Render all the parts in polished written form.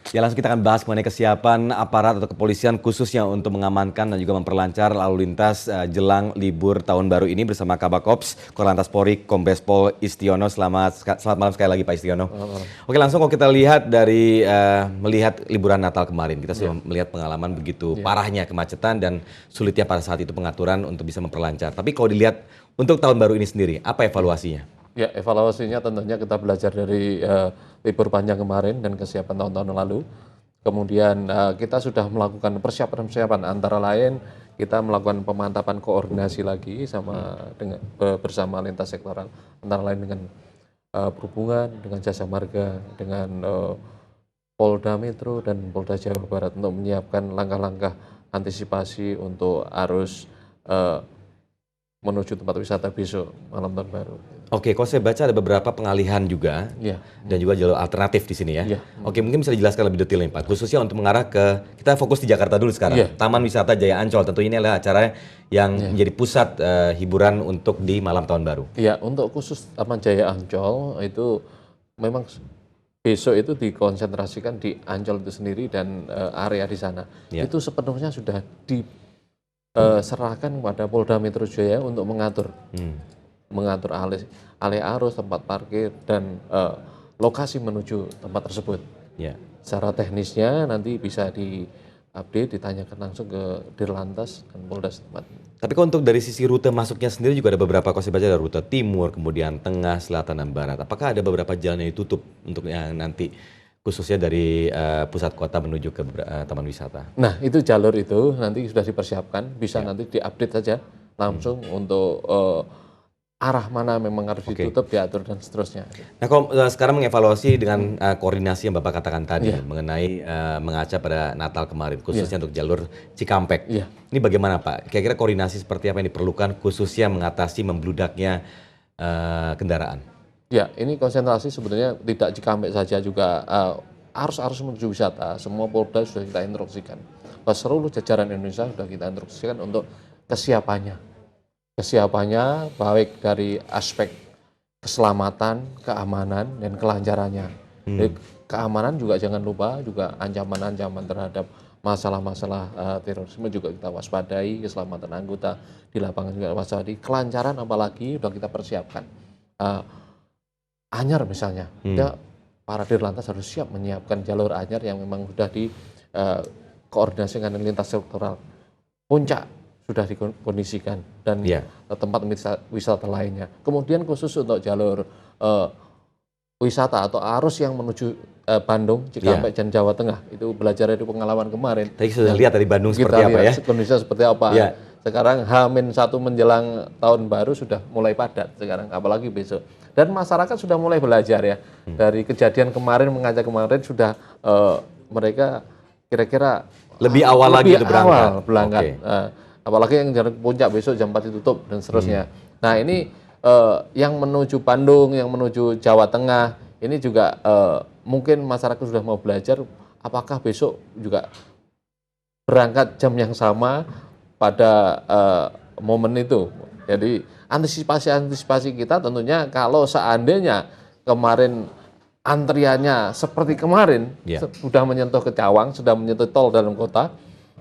Ya langsung kita akan bahas mengenai kesiapan aparat atau kepolisian khususnya untuk mengamankan dan juga memperlancar lalu lintas jelang libur tahun baru ini bersama Kabakops Korlantas Polri Kombes Pol Istiono. Selamat malam sekali lagi Pak Istiono. Oke, langsung kalau kita lihat dari melihat liburan Natal kemarin, kita sudah melihat pengalaman begitu parahnya kemacetan dan sulitnya pada saat itu pengaturan untuk bisa memperlancar. Tapi kalau dilihat untuk tahun baru ini sendiri, apa evaluasinya? Ya, evaluasinya tentunya kita belajar dari libur panjang kemarin dan kesiapan tahun-tahun lalu. Kemudian kita sudah melakukan persiapan-persiapan, antara lain kita melakukan pemantapan koordinasi lagi bersama lintas sektoral, antara lain dengan perhubungan, dengan jasa marga, dengan Polda Metro dan Polda Jawa Barat untuk menyiapkan langkah-langkah antisipasi untuk arus menuju tempat wisata besok malam tahun baru. Oke, kalau saya baca ada beberapa pengalihan juga dan juga jalur alternatif di sini ya. Oke, mungkin bisa dijelaskan lebih detail nih Pak, khususnya untuk mengarah ke, kita fokus di Jakarta dulu sekarang. Taman Wisata Jaya Ancol, tentu ini adalah acara yang menjadi pusat hiburan untuk di malam tahun baru. Iya, untuk khusus Taman Jaya Ancol itu memang besok itu dikonsentrasikan di Ancol itu sendiri dan area di sana. Itu sepenuhnya sudah diserahkan kepada Polda Metro Jaya untuk mengatur alih arus, tempat parkir, dan lokasi menuju tempat tersebut. Secara teknisnya nanti bisa diupdate, ditanyakan langsung ke Dirlantas dan Polda setempat. Tapi kalau untuk dari sisi rute masuknya sendiri juga ada beberapa, kalau saya baca ada rute timur, kemudian tengah, selatan, dan barat. Apakah ada beberapa jalan yang ditutup untuk yang nanti khususnya dari pusat kota menuju ke taman wisata? Nah, itu jalur itu nanti sudah dipersiapkan, bisa nanti diupdate saja langsung untuk arah mana memang harus ditutup, diatur, dan seterusnya. Nah, kalau sekarang mengevaluasi dengan koordinasi yang Bapak katakan tadi mengenai mengaca pada Natal kemarin, khususnya untuk jalur Cikampek. Ini bagaimana Pak? Kira-kira koordinasi seperti apa yang diperlukan khususnya mengatasi membludaknya kendaraan? Ya, ini konsentrasi sebetulnya tidak Cikampek saja, juga arus-arus menuju wisata. Semua Polda sudah kita instruksikan. Seluruh jajaran Indonesia sudah kita instruksikan untuk kesiapannya baik dari aspek keselamatan, keamanan, dan kelancarannya. Jadi, keamanan juga jangan lupa, juga ancaman-ancaman terhadap masalah-masalah terorisme juga kita waspadai, keselamatan anggota di lapangan juga waspadai, kelancaran apalagi sudah kita persiapkan. Anyar misalnya, para Dirlantas harus siap menyiapkan jalur anyar yang memang sudah dikoordinasikan dengan lintas sektoral. Puncak sudah dikondisikan dan tempat wisata lainnya. Kemudian khusus untuk jalur wisata atau arus yang menuju Bandung, Cikampek, dan Jawa Tengah, itu belajar dari pengalaman kemarin. Tadi sudah lihat dari Bandung seperti apa ya? Kondisinya seperti apa. Sekarang H-1 menjelang tahun baru sudah mulai padat sekarang, apalagi besok. Dan masyarakat sudah mulai belajar ya. Dari kejadian kemarin, mengajak kemarin sudah mereka kira-kira lebih awal lagi itu berangkat. Apalagi yang jalan puncak besok jam 4 ditutup dan seterusnya. Nah, ini yang menuju Bandung, yang menuju Jawa Tengah, ini juga mungkin masyarakat sudah mau belajar apakah besok juga berangkat jam yang sama pada momen itu. Jadi antisipasi kita tentunya kalau seandainya kemarin antriannya seperti kemarin, sudah menyentuh ke Cawang, sudah menyentuh tol dalam kota,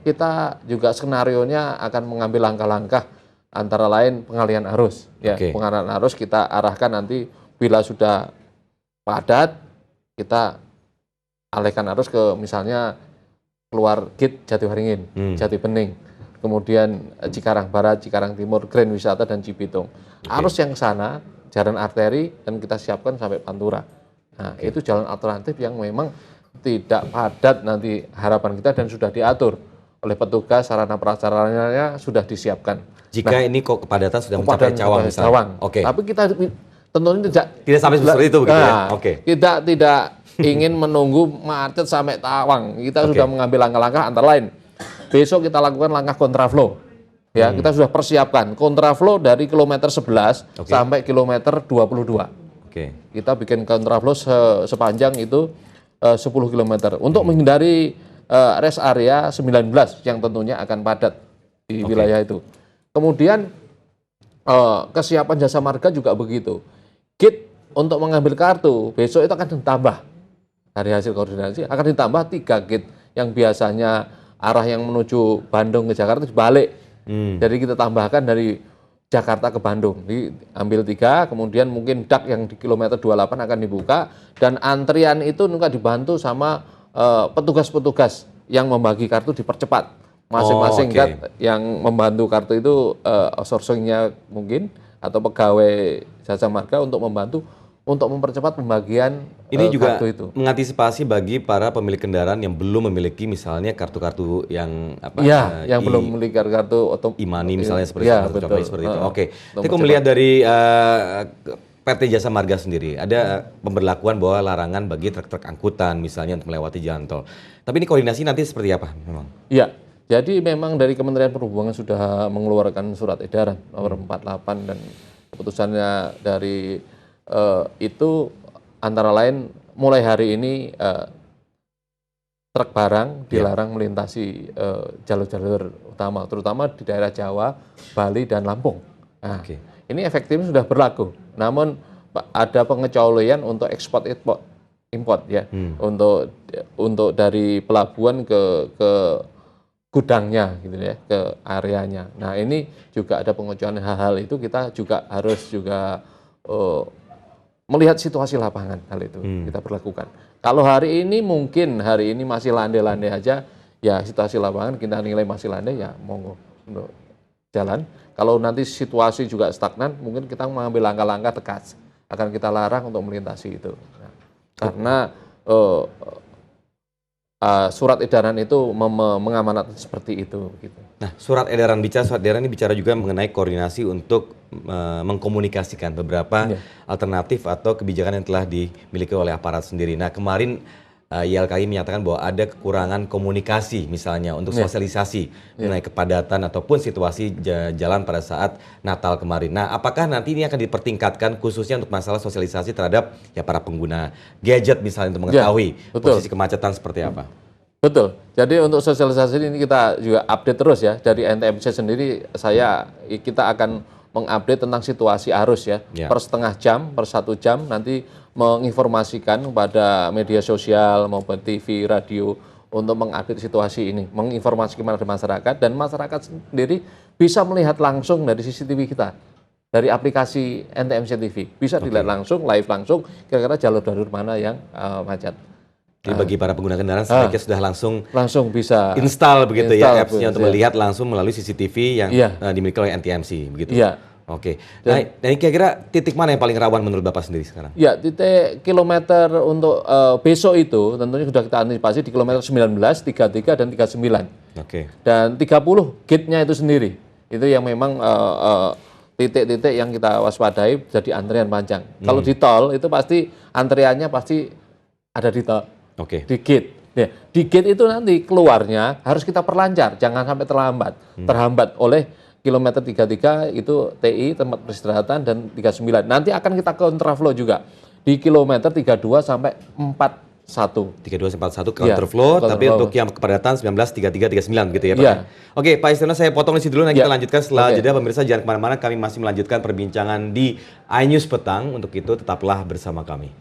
kita juga skenarionya akan mengambil langkah-langkah, antara lain pengalihan arus. Pengalihan arus kita arahkan nanti bila sudah padat, kita alihkan arus ke misalnya keluar gate Jatiwaringin, Jati Bening, kemudian Cikarang Barat, Cikarang Timur, Grand Wisata, dan Cibitung. Arus yang sana, jalan arteri, dan kita siapkan sampai Pantura. Nah, itu jalan alternatif yang memang tidak padat nanti harapan kita dan sudah diatur oleh petugas, sarana prasarananya sudah disiapkan. Jika ini kok kepadatan sudah mencapai Cawang misalnya. Tapi kita tentunya tidak sampai seperti itu begitu ya. Kita tidak ingin menunggu macet sampai Cawang. Kita sudah mengambil langkah-langkah, antara lain besok kita lakukan langkah kontraflow. Ya, kita sudah persiapkan kontraflow dari kilometer 11 sampai kilometer 22. Kita bikin kontraflow sepanjang itu 10 km untuk menghindari rest area 19 yang tentunya akan padat di wilayah itu. Kemudian kesiapan jasa marga juga begitu. Gate untuk mengambil kartu besok itu akan ditambah. dari hasil koordinasi akan ditambah 3 gate yang biasanya arah yang menuju Bandung ke Jakarta dibalik. Jadi kita tambahkan dari Jakarta ke Bandung, diambil 3, kemudian mungkin dak yang di kilometer 28 akan dibuka, dan antrian itu juga dibantu sama petugas-petugas yang membagi kartu dipercepat. Masing-masing gat yang membantu kartu itu outsourcing-nya mungkin, atau pegawai jasa marga untuk membantu untuk mempercepat pembagian Ini juga kartu itu. mengantisipasi bagi para pemilik kendaraan yang belum memiliki misalnya kartu-kartu yang apa? Ya, yang belum memiliki kartu e-money misalnya seperti ya, itu. betul. Seperti itu. Oke. Tapi kalau melihat dari PT Jasa Marga sendiri, ada pemberlakuan bahwa larangan bagi truk-truk angkutan misalnya untuk melewati jalan tol. Tapi ini koordinasi nanti seperti apa memang? Iya. Jadi memang dari Kementerian Perhubungan sudah mengeluarkan surat edaran nomor 48, dan keputusannya dari itu antara lain mulai hari ini truk barang dilarang melintasi jalur-jalur utama, terutama di daerah Jawa, Bali, dan Lampung. Nah, ini efektifnya sudah berlaku. Namun ada pengecualian untuk ekspor import ya, untuk dari pelabuhan ke gudangnya gitu ya, ke areanya. Nah, ini juga ada pengecualian hal-hal itu, kita juga harus melihat situasi lapangan, hal itu kita berlakukan. Kalau hari ini mungkin masih landai-landai aja, ya situasi lapangan kita nilai masih landai, ya monggo untuk jalan. Kalau nanti situasi juga stagnan, mungkin kita mengambil langkah-langkah tegas, akan kita larang untuk melintasi itu. Nah, karena surat edaran itu mengamanatkan seperti itu. Gitu. Nah, surat edaran ini bicara juga mengenai koordinasi untuk mengkomunikasikan beberapa alternatif atau kebijakan yang telah dimiliki oleh aparat sendiri. Nah, kemarin YLKI menyatakan bahwa ada kekurangan komunikasi misalnya untuk sosialisasi mengenai kepadatan ataupun situasi jalan pada saat Natal kemarin. Nah, apakah nanti ini akan dipertingkatkan khususnya untuk masalah sosialisasi terhadap ya para pengguna gadget misalnya untuk mengetahui posisi kemacetan seperti apa? Betul. Jadi untuk sosialisasi ini kita juga update terus ya. Dari NTMC sendiri kita akan mengupdate tentang situasi arus ya. Per setengah jam, per 1 jam nanti menginformasikan kepada media sosial maupun TV, radio untuk mengupdate situasi ini, menginformasikan kepada masyarakat, dan masyarakat sendiri bisa melihat langsung dari CCTV kita. Dari aplikasi NTMC TV bisa dilihat langsung, live langsung kira-kira jalur darurat mana yang macet. Jadi bagi para pengguna kendaraan sebaiknya sudah langsung bisa install begitu ya apps-nya untuk melihat langsung melalui CCTV yang dimiliki oleh NTMC begitu. Iya. Oke. Nah, ini kira-kira titik mana yang paling rawan menurut Bapak sendiri sekarang? Ya, titik kilometer untuk besok itu tentunya sudah kita antisipasi di kilometer 19, 33 dan 39. Oke. Dan 30 gate-nya itu sendiri. Itu yang memang titik-titik yang kita waspadai jadi antrian panjang. Kalau di tol itu pasti antriannya pasti ada di tol. Di gate. Ya, di gate itu nanti keluarnya harus kita perlancar, jangan sampai terhambat oleh kilometer 33 itu TI tempat peristirahatan, dan 39. Nanti akan kita kontraflow juga di kilometer 32 sampai 41. 32 sampai 41 counterflow, tapi untuk yang kepadatan 19, 33, 39 gitu ya Pak. Oke, Pak Istiono, saya potong di sini dulu, nanti kita lanjutkan setelah jeda. Pemirsa jangan kemana-mana, kami masih melanjutkan perbincangan di iNews Petang. Untuk itu tetaplah bersama kami.